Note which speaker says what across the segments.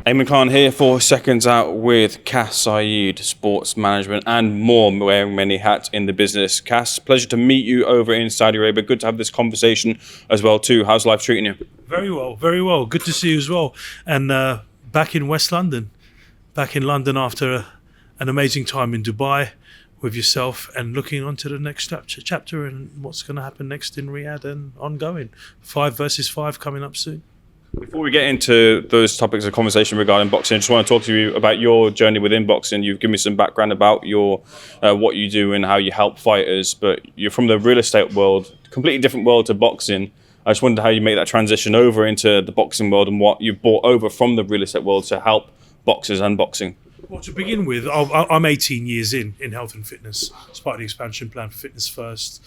Speaker 1: Eamon Khan here for Seconds Out with Kas Syed, sports management and more, wearing many hats in the business. Kas, pleasure to meet you over in Saudi Arabia. Good to have this conversation as well too. How's life treating you?
Speaker 2: Very well, very well. Good to see you as well. And back in West London, after an amazing time in Dubai with yourself and looking on to the next chapter and what's going to happen next in Riyadh and ongoing. 5 versus 5 coming up soon.
Speaker 1: Before we get into those topics of conversation regarding boxing, I just want to talk to you about your journey within boxing. You've given me some background about your what you do and how you help fighters, but you're from the real estate world, completely different world to boxing. I just wondered how you make that transition over into the boxing world and what you brought over from the real estate world to help boxers and boxing.
Speaker 2: Well, to begin with, I'm 18 years in health and fitness. It's part of the expansion plan for Fitness First.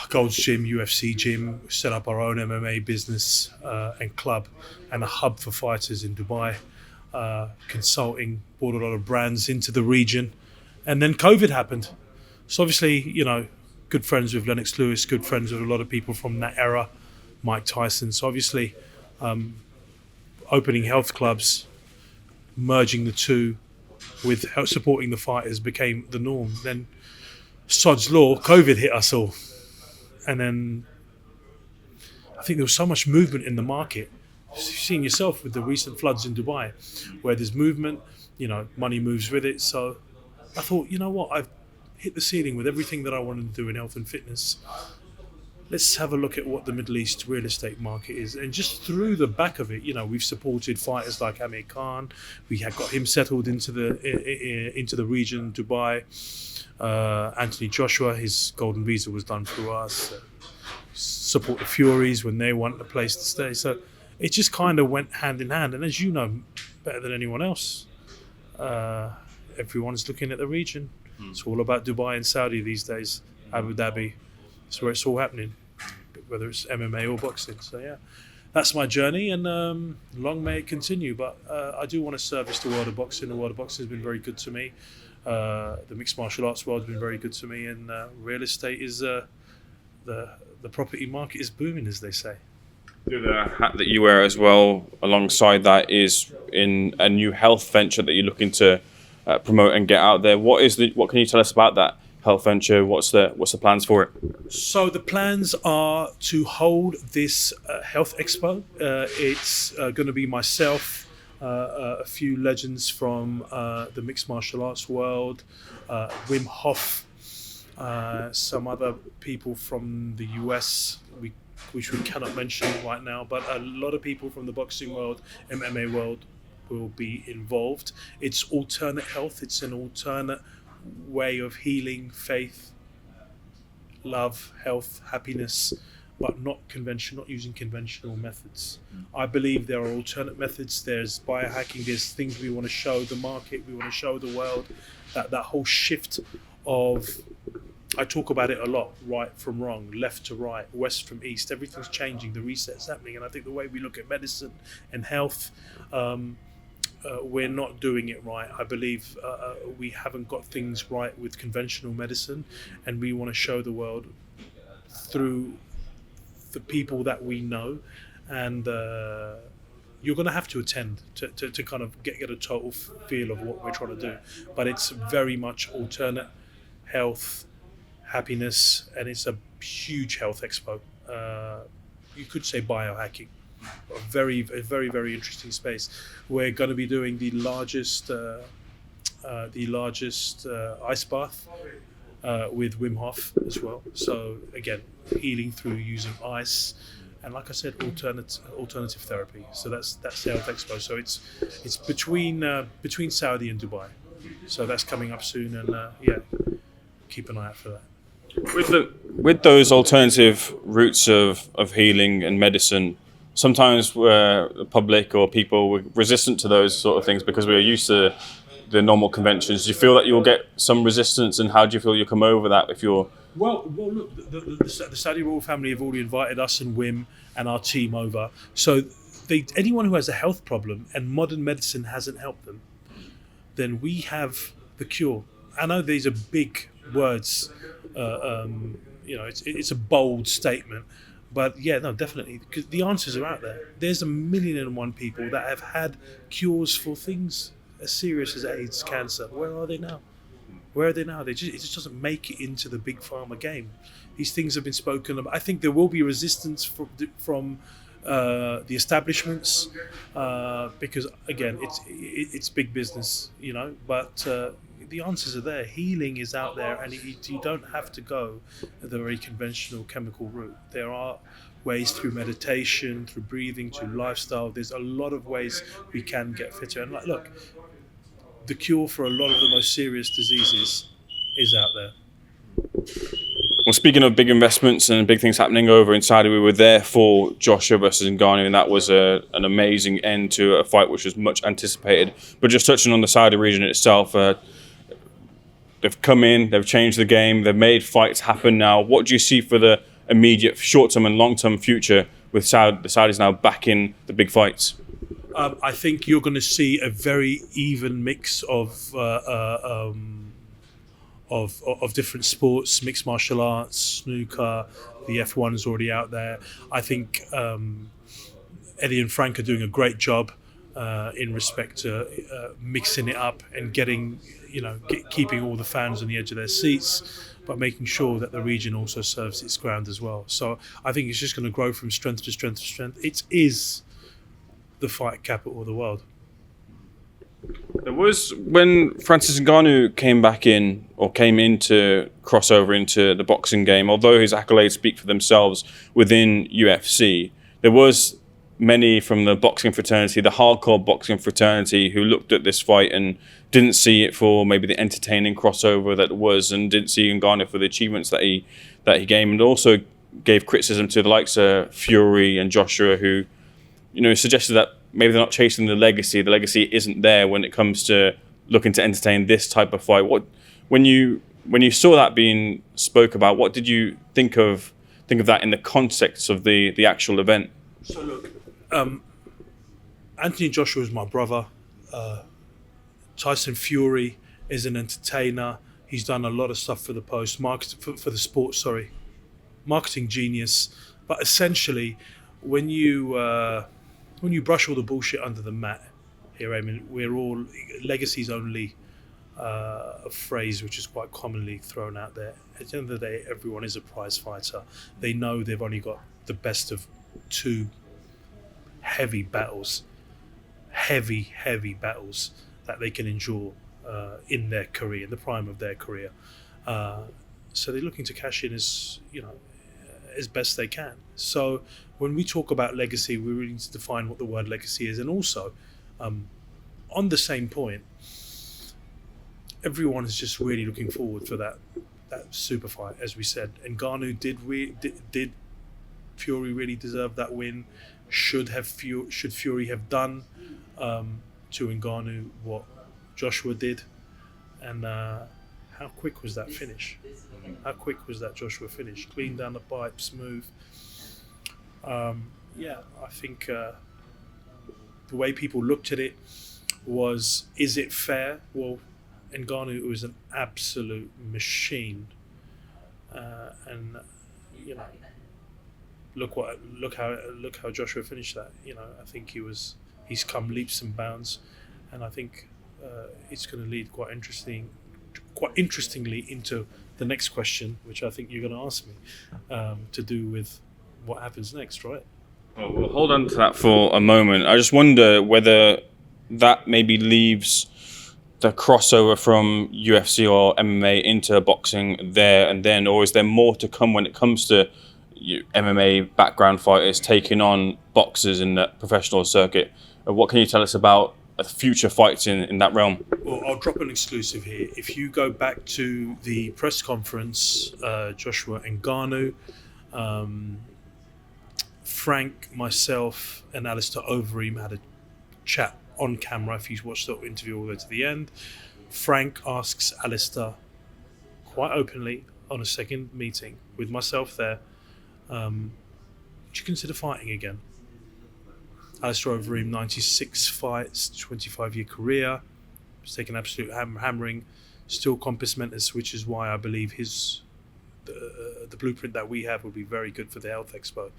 Speaker 2: Gold's Gym, UFC Gym, set up our own MMA business and club and a hub for fighters in Dubai. Consulting, brought a lot of brands into the region. And then COVID happened. So obviously, good friends with Lennox Lewis, good friends with a lot of people from that era, Mike Tyson. So obviously, opening health clubs, merging the two with supporting the fighters became the norm. Then sod's law, COVID hit us all. And then I think there was so much movement in the market. You've seen yourself with the recent floods in Dubai, where there's movement, money moves with it. So I thought, I've hit the ceiling with everything that I wanted to do in health and fitness. Let's have a look at what the Middle East real estate market is. And just through the back of it, we've supported fighters like Amir Khan. We had got him settled into the region, Dubai. Anthony Joshua, his golden visa was done through us. Support the Furies when they want a place to stay. So it just kind of went hand in hand. And as you know better than anyone else, everyone's looking at the region. It's all about Dubai and Saudi these days, Abu Dhabi. That's where it's all happening, whether it's MMA or boxing. So yeah, that's my journey, and long may it continue. But I do want to service the world of boxing. The world of boxing has been very good to me. The mixed martial arts world has been very good to me, and real estate is the property market is booming, as they say.
Speaker 1: The hat that you wear as well, alongside that, is in a new health venture that you're looking to promote and get out there. What can you tell us about that health venture? What's the plans for it?
Speaker 2: So the plans are to hold this health expo. It's going to be myself, a few legends from the mixed martial arts world, Wim Hof, some other people from the US, which we cannot mention right now, but a lot of people from the boxing world, MMA world will be involved. It's alternate health. It's an alternate way of healing, faith, love, health, happiness, but not using conventional methods. I believe there are alternate methods. There's biohacking. There's things we want to show the market. We want to show the world that whole shift of, I talk about it a lot, right from wrong, left to right, west from east. Everything's changing. The reset's happening. And I think the way we look at medicine and health, we're not doing it right. I believe we haven't got things right with conventional medicine, and we want to show the world through the people that we know, and you're going to have to attend to kind of get a total feel of what we're trying to do. But it's very much alternate health, happiness, and it's a huge health expo. You could say biohacking. A very, very interesting space. We're going to be doing the largest ice bath with Wim Hof as well. So again, healing through using ice, and like I said, alternative therapy. So that's the Health Expo. So it's between Saudi and Dubai. So that's coming up soon, and keep an eye out for that.
Speaker 1: With those alternative routes of healing and medicine, sometimes the public or people were resistant to those sort of things because we are used to the normal conventions. Do you feel that you'll get some resistance, and how do you feel you'll come over that if you're...
Speaker 2: Well, look, the Saudi royal family have already invited us and Wim and our team over. So anyone who has a health problem and modern medicine hasn't helped them, then we have the cure. I know these are big words, it's a bold statement, But yeah, no, definitely, because the answers are out there. There's 1,000,001 people that have had cures for things as serious as AIDS, cancer. Where are they now? Where are they now? It just doesn't make it into the big pharma game. These things have been spoken about. I think there will be resistance from the establishments because again, it's big business, But the answers are there. Healing is out there, and you don't have to go the very conventional chemical route. There are ways through meditation, through breathing, through lifestyle. There's a lot of ways we can get fitter. And look, the cure for a lot of the most serious diseases is out there.
Speaker 1: Well, speaking of big investments and big things happening over in Saudi, we were there for Joshua versus Ngannou, and that was an amazing end to a fight which was much anticipated. But just touching on the Saudi region itself, they've come in, they've changed the game, they've made fights happen now. What do you see for the immediate short-term and long-term future with the Saudis now back in the big fights?
Speaker 2: I think you're going to see a very even mix of different sports, mixed martial arts, snooker. The F1 is already out there. I think Eddie and Frank are doing a great job in respect to mixing it up and getting, keeping all the fans on the edge of their seats, but making sure that the region also serves its ground as well. So I think it's just going to grow from strength to strength to strength. It is the fight capital of the world.
Speaker 1: There was, when Francis Ngannou came into crossover into the boxing game, although his accolades speak for themselves within UFC, there was many from the boxing fraternity, the hardcore boxing fraternity, who looked at this fight and didn't see it for maybe the entertaining crossover that it was, and didn't see Ngannou for the achievements that he gained, and also gave criticism to the likes of Fury and Joshua, who suggested that maybe they're not chasing the legacy. The legacy isn't there when it comes to looking to entertain this type of fight. When you saw that being spoke about, what did you think of that in the context of the actual event?
Speaker 2: So look, Anthony Joshua is my brother. Tyson Fury is an entertainer. He's done a lot of stuff for the post, for the sport. Sorry, marketing genius. But essentially, when you brush all the bullshit under the mat here, I mean, we're all legacy's only a phrase which is quite commonly thrown out there. At the end of the day, everyone is a prize fighter. They know they've only got the best of two heavy battles that they can endure in their career, in the prime of their career. So they're looking to cash in as best they can. So when we talk about legacy, we really need to define what the word legacy is. And also, on the same point, everyone is just really looking forward for that super fight, as we said. Ngannou did Fury really deserve that win? Should Fury have done to Ngannou what Joshua did? And how quick was that finish? How quick was that Joshua finish? Clean down the pipe, smooth. I think the way people looked at it was, is it fair? Well, Ngannou was an absolute machine, and look how Joshua finished that. I think he's come leaps and bounds, and I think it's going to lead quite interestingly into the next question, which I think you're going to ask me, to do with what happens next, right?
Speaker 1: Well, we'll hold on to that for a moment. I just wonder whether that maybe leaves the crossover from UFC or MMA into boxing there and then, or is there more to come when it comes to MMA background fighters taking on boxers in the professional circuit? What can you tell us about future fights in that realm?
Speaker 2: Well, I'll drop an exclusive here. If you go back to the press conference, Joshua Ngannou, Frank, myself, and Alistair Overeem had a chat on camera. If you watch the interview all the way to the end, Frank asks Alistair quite openly on a second meeting with myself there, would you consider fighting again? Alistair Overeem, 96 fights, 25-year career. He's taken absolute hammering. Still compos mentis, which is why I believe his the blueprint that we have would be very good for the Health Expo.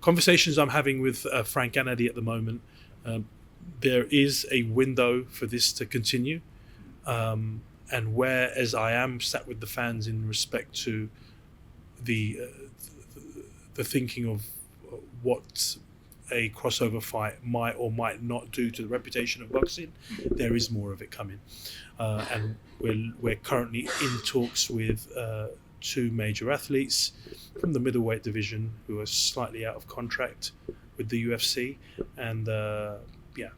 Speaker 2: Conversations I'm having with Frank and Eddie at the moment, there is a window for this to continue, and whereas I am sat with the fans in respect to the thinking of what a crossover fight might or might not do to the reputation of boxing, there is more of it coming, and we're currently in talks with two major athletes from the middleweight division who are slightly out of contract with the UFC, and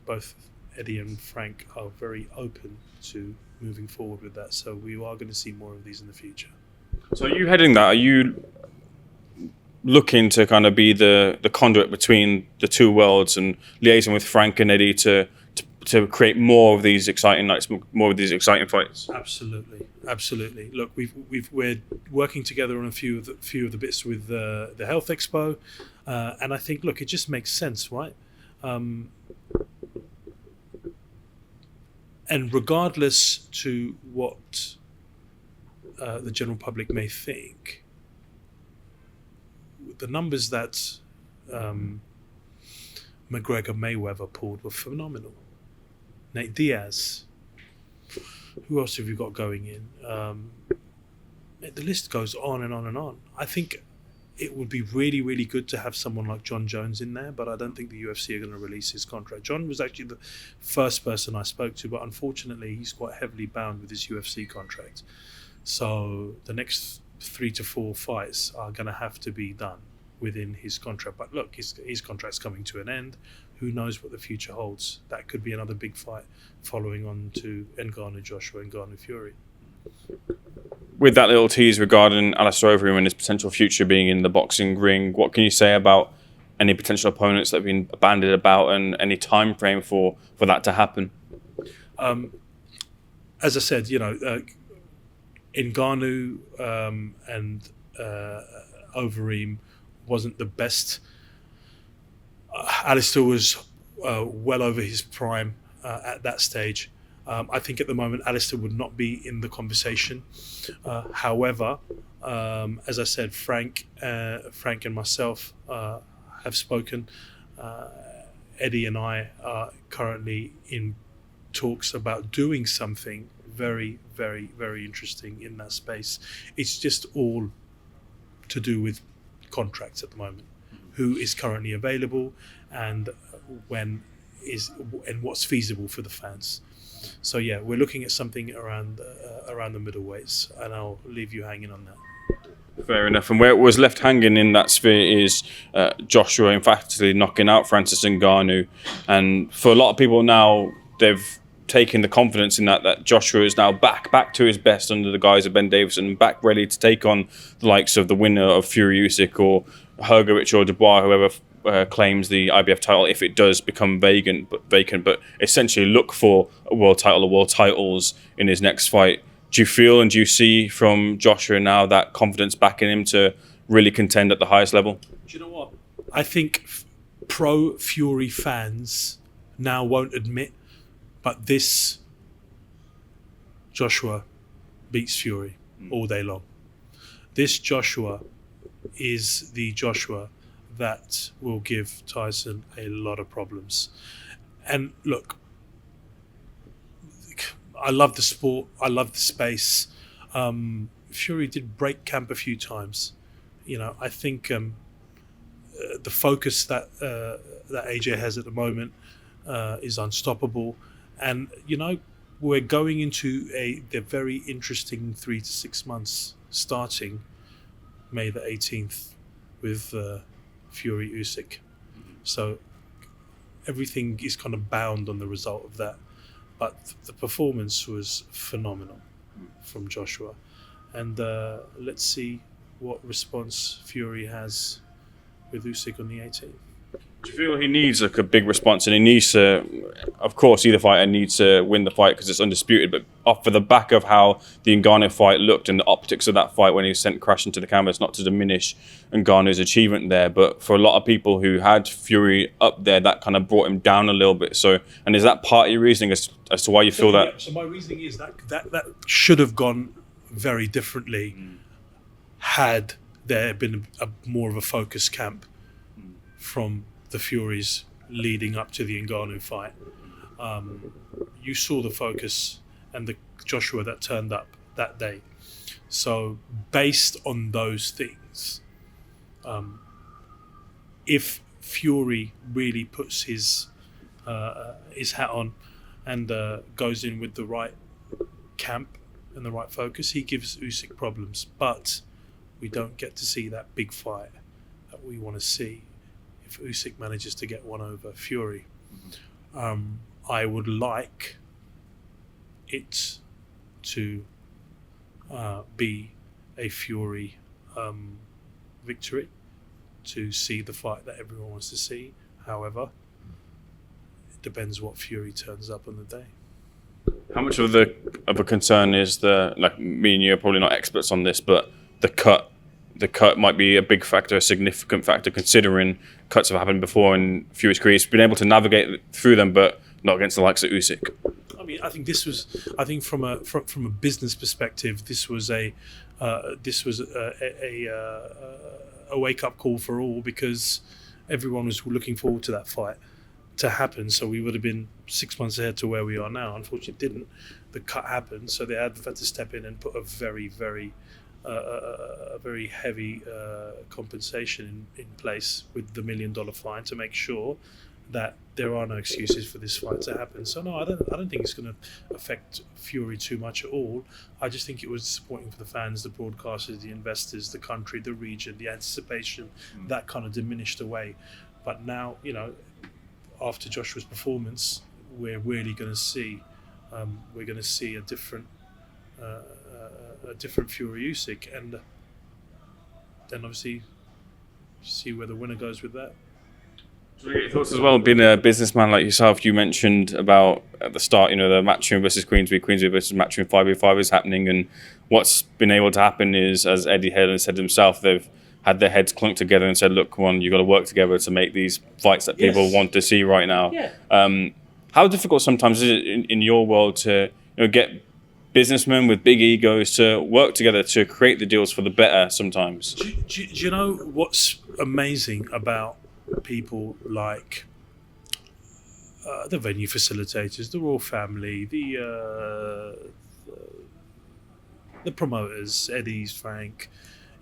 Speaker 2: both Eddie and Frank are very open to moving forward with that. So we are going to see more of these in the future.
Speaker 1: So are you heading that? Are you looking to kind of be the conduit between the two worlds and liaising with Frank and Eddie to create more of these exciting nights, more of these exciting fights?
Speaker 2: Absolutely. Look, we're working together on a few of the bits with the Health Expo, and I think, look, it just makes sense, right? And regardless to what the general public may think, the numbers that McGregor Mayweather pulled were phenomenal. Nate Diaz. Who else have you got going in? The list goes on and on and on. I think it would be really, really good to have someone like John Jones in there, but I don't think the UFC are going to release his contract. John was actually the first person I spoke to, but unfortunately he's quite heavily bound with his UFC contract. So the next 3 to 4 fights are going to have to be done within his contract. But look, his contract's coming to an end. Who knows what the future holds? That could be another big fight following on to Ngannou Joshua, Ngannou Fury.
Speaker 1: With that little tease regarding Alistair Overeem and his potential future being in the boxing ring, what can you say about any potential opponents that have been bandied about and any time frame for that to happen?
Speaker 2: As I said, Ngannou and Overeem wasn't the best. Alistair was well over his prime at that stage. I think at the moment Alistair would not be in the conversation. However, as I said, Frank and myself have spoken. Eddie and I are currently in talks about doing something very, very, very interesting in that space. It's just all to do with contracts at the moment. Who is currently available and what's feasible for the fans. So yeah, we're looking at something around the middleweights, and I'll leave you hanging on that.
Speaker 1: Fair enough. And where it was left hanging in that sphere is Joshua emphatically knocking out Francis Ngannou. And for a lot of people now, they've taken the confidence in that Joshua is now back to his best under the guise of Ben Davison, back ready to take on the likes of the winner of Fury Usyk or Hrgovic or Dubois, whoever claims the IBF title, if it does become vacant, but essentially look for a world title or world titles in his next fight. Do you feel and do you see from Joshua now that confidence back in him to really contend at the highest level?
Speaker 2: Do you know what? I think pro Fury fans now won't admit, but this Joshua beats Fury all day long. This Joshua is the Joshua that will give Tyson a lot of problems. And look, I love the sport. I love the space. Fury did break camp a few times. I think the focus that AJ has at the moment is unstoppable. And, we're going into the very interesting 3 to 6 months starting May the 18th with Fury Usyk. So everything is kind of bound on the result of that. But the performance was phenomenal from Joshua. And let's see what response Fury has with Usyk on the 18th.
Speaker 1: Do you feel he needs a big response, and he needs to, of course, either fighter needs to win the fight because it's undisputed, but off the back of how the Ngannou fight looked and the optics of that fight when he was sent crashing to the canvas, not to diminish Ngannou's achievement there, but for a lot of people who had Fury up there, that kind of brought him down a little bit. So, and is that part of your reasoning as to why you feel that?
Speaker 2: So my reasoning is that should have gone very differently. had there been more of a focus camp from the Furies leading up to the Ngannou fight. You saw the focus and the Joshua that turned up that day. So based on those things, if Fury really puts his hat on and goes in with the right camp and the right focus, he gives Usyk problems. But we don't get to see that big fight that we want to see if Usyk manages to get one over Fury. I would like it to be a Fury victory, to see the fight that everyone wants to see. However, it depends what Fury turns up on the day.
Speaker 1: How much of a concern is like me and you are probably not experts on this, but the cut might be a big factor, a significant factor, considering cuts have happened before in Fury's career. He's been able to navigate through them, but not against the likes of Usyk.
Speaker 2: I mean, I think from a business perspective, this was a wake up call for all, because everyone was looking forward to that fight to happen. So we would have been 6 months ahead to where we are now. Unfortunately, it didn't. The cut happened, so they had to step in and put a very heavy compensation in place with the $1 million fine to make sure that there are no excuses for this fight to happen. So no, I don't think it's going to affect Fury too much at all. I just think it was disappointing for the fans, the broadcasters, the investors, the country, the region, the anticipation. That kind of diminished away. But now, after Joshua's performance, we're really going to see a different Fury Usyk, and then obviously see where the winner goes with that.
Speaker 1: Your thoughts as well, being a businessman like yourself, you mentioned about at the start, the Matchroom versus Queensberry versus Matchroom 5v5 is happening, and what's been able to happen is, as Eddie Hearn said himself, they've had their heads clunked together and said, look, come on, you've got to work together to make these fights that people want to see right now. Yeah. How difficult sometimes is it in your world to get businessmen with big egos to work together to create the deals for the better sometimes?
Speaker 2: Do you know what's amazing about people like the venue facilitators, the royal family, the promoters, Eddie's, Frank,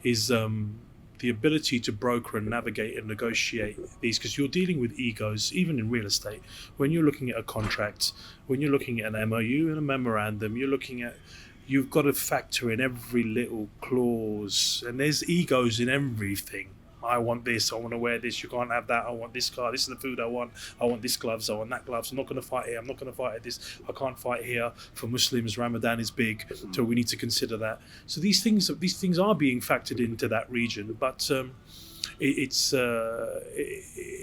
Speaker 2: is the ability to broker and navigate and negotiate these, because you're dealing with egos, even in real estate. When you're looking at a contract, when you're looking at an MOU and a memorandum, you've got to factor in every little clause, and there's egos in everything. I want this, I want to wear this, you can't have that, I want this car, this is the food I want this gloves, I want that gloves, I'm not going to fight here, I'm not going to fight at this, I can't fight here. For Muslims, Ramadan is big, so we need to consider that. So these things are being factored into that region, but it's a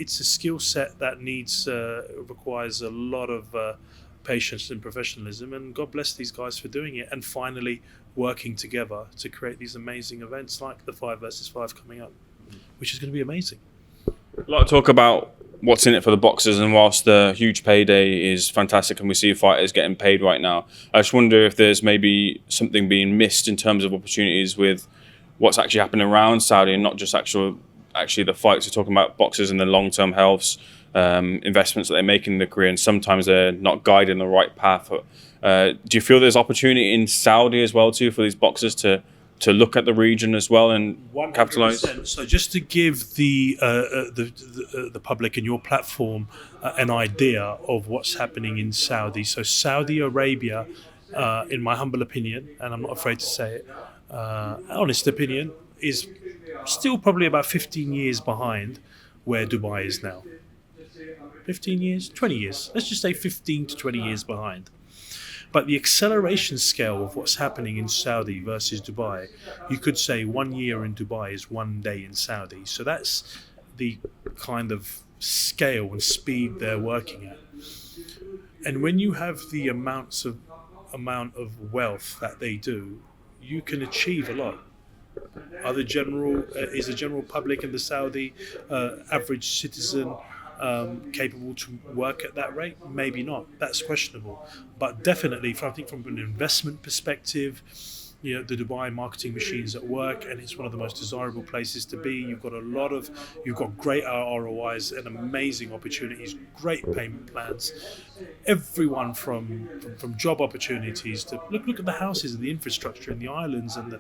Speaker 2: skill set that requires a lot of patience and professionalism, and God bless these guys for doing it and finally working together to create these amazing events like the 5 versus 5 coming up, which is going to be amazing.
Speaker 1: A lot of talk about what's in it for the boxers, and whilst the huge payday is fantastic and we see fighters getting paid right now, I just wonder if there's maybe something being missed in terms of opportunities with what's actually happening around Saudi, and not just actually the fights. We're talking about boxers and the long-term health investments that they make in their career, and sometimes they're not guiding the right path. Do you feel there's opportunity in Saudi as well too for these boxers to look at the region as well and 100%. Capitalize?
Speaker 2: So just to give the public and your platform an idea of what's happening in Saudi. So Saudi Arabia, in my humble opinion, and I'm not afraid to say it, honest opinion, is still probably about 15 years behind where Dubai is now. 15 years, 20 years. Let's just say 15 to 20 years behind. But the acceleration scale of what's happening in Saudi versus Dubai, you could say 1 year in Dubai is 1 day in Saudi. So that's the kind of scale and speed they're working at. And when you have the amount of wealth that they do, you can achieve a lot. Is the general public in the Saudi average citizen capable to work at that rate? Maybe not. That's questionable. But definitely, I think from an investment perspective, the Dubai marketing machines at work, and it's one of the most desirable places to be. You've got great ROIs and amazing opportunities, great payment plans. Everyone from job opportunities to look at the houses and the infrastructure and the islands and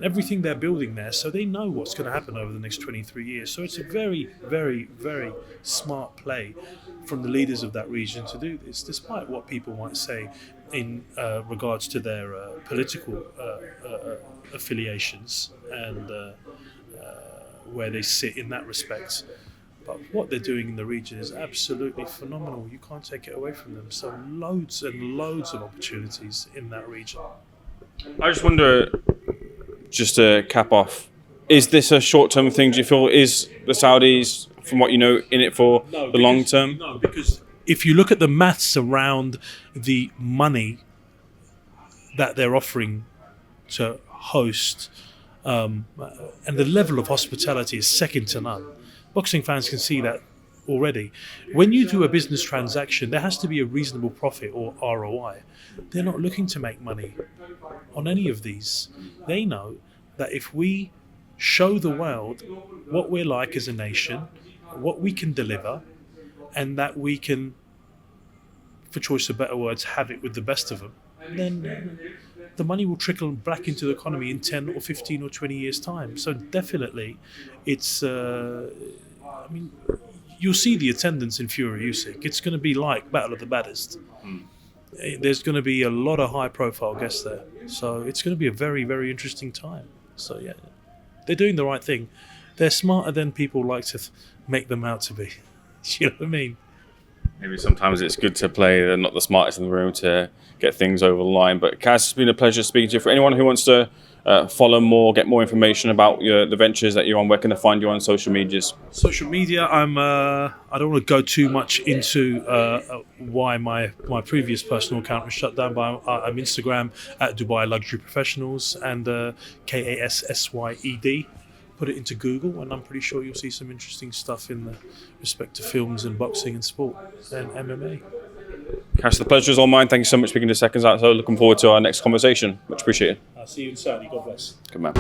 Speaker 2: everything they're building there. So they know what's going to happen over the next 23 years. So it's a very, very, very smart play from the leaders of that region to do this, despite what people might say in regards to their political affiliations and where they sit in that respect. But what they're doing in the region is absolutely phenomenal. You can't take it away from them. So loads and loads of opportunities in that region.
Speaker 1: I just wonder, just to cap off, is this a short-term thing, do you feel? Is the Saudis, from what you know, in it for the long term?
Speaker 2: No, because if you look at the maths around the money that they're offering to host, and the level of hospitality is second to none. Boxing fans can see that already. When you do a business transaction, there has to be a reasonable profit or ROI. They're not looking to make money on any of these. They know that if we show the world what we're like as a nation, what we can deliver, and that we can, for choice of better words, have it with the best of them, then the money will trickle back into the economy in 10 or 15 or 20 years' time. So definitely, it's, you'll see the attendance in Fury Usyk. It's going to be like Battle of the Baddest. There's going to be a lot of high-profile guests there. So it's going to be a very, very interesting time. So yeah, they're doing the right thing. They're smarter than people like to make them out to be. You know what I mean?
Speaker 1: Maybe sometimes it's good to play they're not the smartest in the room to get things over the line. But Kas, it's been a pleasure speaking to you. For anyone who wants to follow more, get more information about the ventures that you're on, where can they find you on social medias?
Speaker 2: Social media, I don't want to go too much into why my previous personal account was shut down, but I'm Instagram at Dubai Luxury Professionals and KASSYED. Put it into Google, and I'm pretty sure you'll see some interesting stuff in the respect to films and boxing and sport and MMA.
Speaker 1: Kas, the pleasure is all mine. Thank you so much for speaking to Seconds Out. So looking forward to our next conversation. Much appreciated.
Speaker 2: I'll see you in Saudi. God bless.
Speaker 1: Good man.